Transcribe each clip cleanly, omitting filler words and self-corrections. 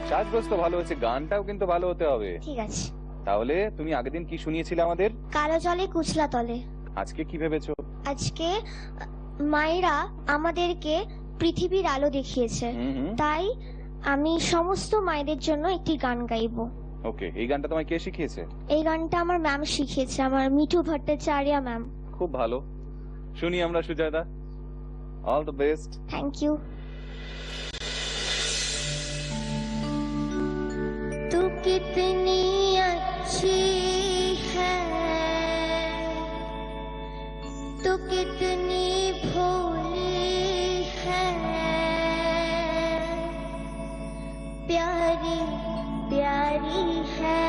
সাজগোজ তো ভালো হয়েছে, গানটাও কিন্তু ভালো হতে হবে। ঠিক আছে। তাহলে তুমি আগের দিন কি শুনিয়েছিলে আমাদের? কালো জলে কুচলা তলে। আজকে কি ভেবেছো? আজকে মায়েরা আমাদেরকে পৃথিবীর আলো দেখিয়েছে, তাই আমি সমস্ত মায়েদের জন্য একটি গান গাইবো। ওকে, এই গানটা তোমায় কে শিখিয়েছে? এই গানটা আমার ম্যাম শিখিয়েছে, আমার মিঠু ভট্টাচার্য ম্যাম। খুব ভালো, শুনি আমরা সুজয়দা। All the best. Thank you. तू कितनी अच्छी है, तू कितनी भोली है, प्यारी प्यारी है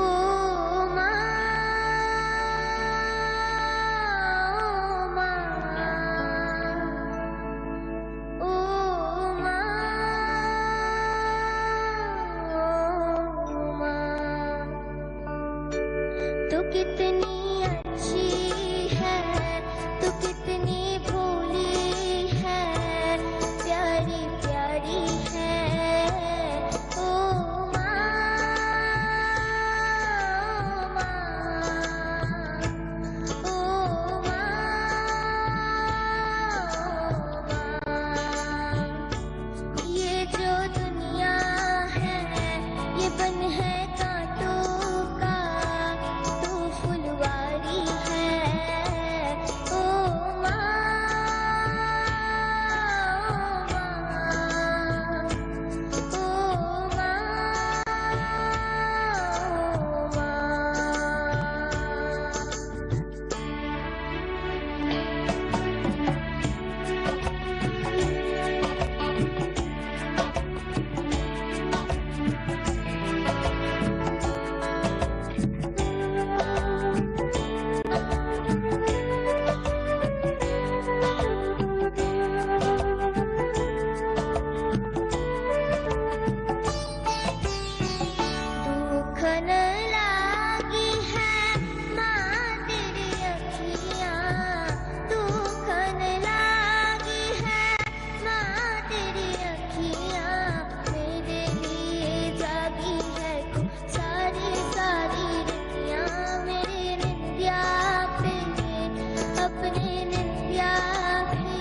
ओ माँ, ओ माँ, तू कितनी अच्छी है, तू कितनी भोली है, प्यारी प्यारी है ओ माँ, ओ माँ, ये जो दुनिया है ये बन है कांटों का, तू फुलवारी है ओ माँ, ओ माँ, दुख न लागी है माँ तेरी अखियाँ, दुख न लागी है माँ तेरी अखियाँ, मेरे लिए जागी है तू सारी सारी रतियाँ, मेरे निंदिया पे अपने निंदिया भी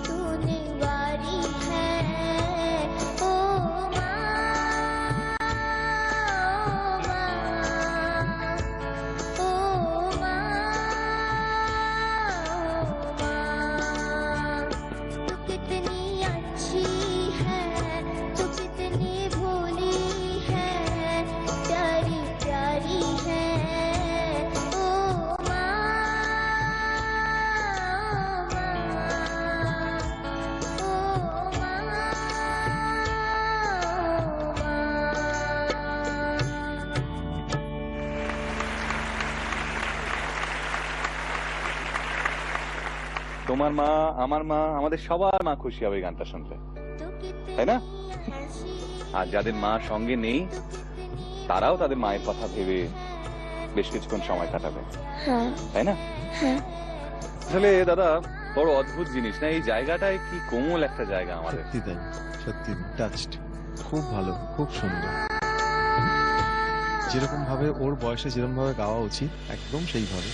तूने वारी है ओ माँ, ओ माँ, तू कितनी अच्छी है, तू कितनी भोली है, प्यारी प्यारी है ओ माँ, ओ माँ। তোমার মা, আমার মা, আমাদের সবার মা খুশি হবে এই গানটা শুনলে, তাই না? আর যাদের মা সঙ্গে নেই তারাও তাদের মায়ের কথা ভেবে বেশ কিছুক্ষণ সময় কাটাবে, হ্যাঁ তাই না? হ্যাঁ। আসলে দাদা বড় অদ্ভুত জিনিস না, এই জায়গাটায় কি কোমল একটা জায়গা আমাদের। সত্যি তাই, সত্যি টাচড, খুব ভালো, খুব সুন্দর। যেরকম ভাবে ওর বয়সে যেরকম ভাবে গাওয়া উচিত একদম সেইভাবে।